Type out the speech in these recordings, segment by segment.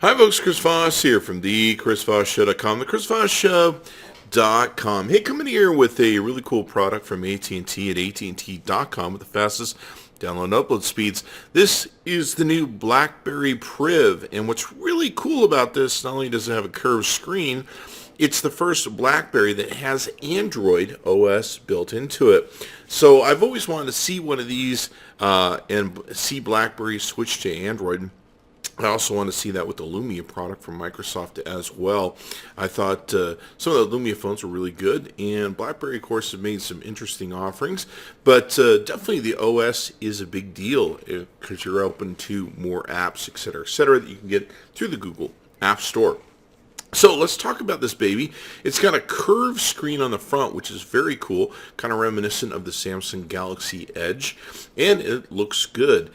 Hi folks, Chris Voss here from the ChrisVossShow.com, the ChrisVossShow.com. Hey, coming here with a really cool product from AT&T at AT&T.com with the fastest download and upload speeds. This is the new BlackBerry PRIV, and what's really cool about this, not only does it have a curved screen, it's the first BlackBerry that has Android OS built into it. So I've always wanted to see one of these and see BlackBerry switch to Android. I also want to see that with the Lumia product from Microsoft as well. I thought some of the Lumia phones were really good, and BlackBerry, of course, have made some interesting offerings, but definitely the OS is a big deal because you're open to more apps, etc., that you can get through the Google App Store. So let's talk about this baby. It's got a curved screen on the front, which is very cool, kind of reminiscent of the Samsung Galaxy Edge, and it looks good.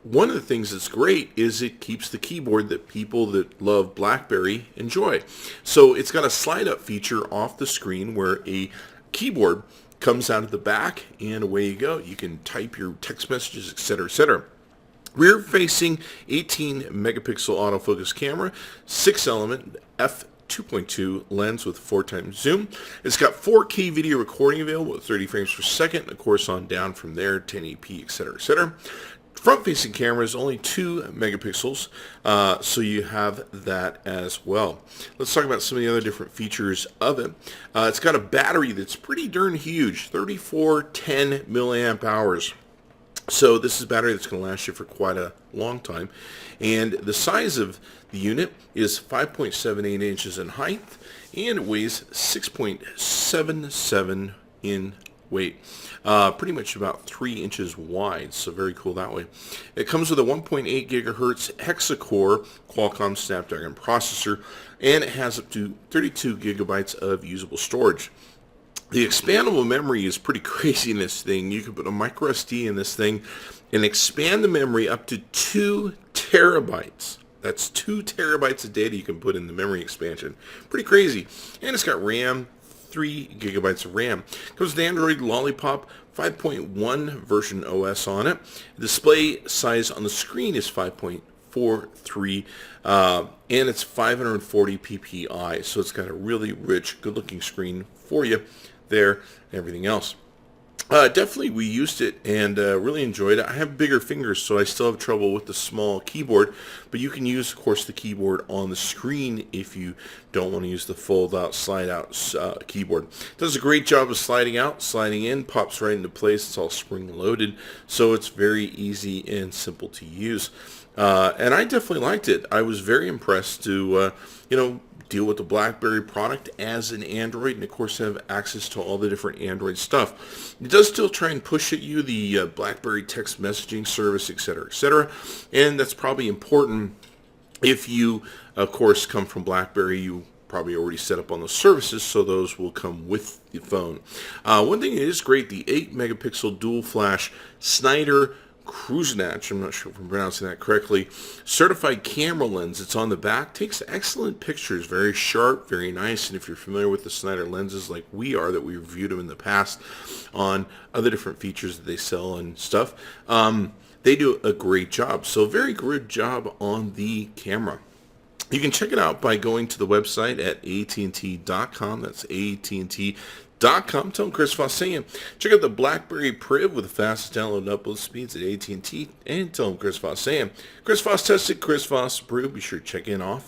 One of the things that's great is it keeps the keyboard that people that love BlackBerry enjoy. So it's got a slide-up feature off the screen where a keyboard comes out of the back, and away you go. You can type your text messages, etc. Rear-facing 18 megapixel autofocus camera, 6-element f2.2 lens with 4x zoom. It's got 4K video recording available at 30 frames per second. Of course, on down from there, 1080p, etc. Front-facing camera is only 2 megapixels, so you have that as well. Let's talk about some of the other different features of it. It's got a battery that's pretty darn huge, 3410 milliamp hours. So this is a battery that's going to last you for quite a long time. And the size of the unit is 5.78 inches in height, and it weighs 6.77 in weight. Pretty much about 3 inches wide, so very cool that way. It comes with a 1.8 gigahertz hexa-core Qualcomm Snapdragon processor, and it has up to 32 gigabytes of usable storage. The expandable memory is pretty crazy in this thing. You can put a micro SD in this thing and expand the memory up to 2 terabytes. That's 2 terabytes of data you can put in the memory expansion. Pretty crazy. And it's got RAM, 3 gigabytes of RAM. Comes with Android Lollipop 5.1 version OS on it. The display size on the screen is 5.43, and it's 540 ppi, so it's got a really rich, good-looking screen for you there and everything else. Definitely we used it and really enjoyed it. I have bigger fingers, so I still have trouble with the small keyboard, but you can use, of course, the keyboard on the screen if you don't want to use the fold-out, slide-out keyboard. It does a great job of sliding out, sliding in, pops right into place. It's all spring-loaded, so it's very easy and simple to use. And I definitely liked it. I was very impressed to, deal with the BlackBerry product as an Android, and of course have access to all the different Android stuff. It does still try and push at you the BlackBerry text messaging service, etc., and that's probably important if you, of course, come from BlackBerry. You probably already set up on the services, so those will come with the phone. One thing that is great, the 8 megapixel dual flash Snyder Cruisenatch, I'm not sure if I'm pronouncing that correctly, certified camera lens. It's on the back, takes excellent pictures, very sharp, very nice, and if you're familiar with the Snyder lenses like we are, that we reviewed them in the past on other different features that they sell and stuff, they do a great job. So very good job on the camera. You can check it out by going to the website at AT&T.com. That's AT&T.com. Tell them Chris Voss saying. Check out the BlackBerry PRIV with the fastest download and upload speeds at AT&T, and tell them Chris Voss saying. Chris Voss tested, Chris Voss approved. Be sure to check in off.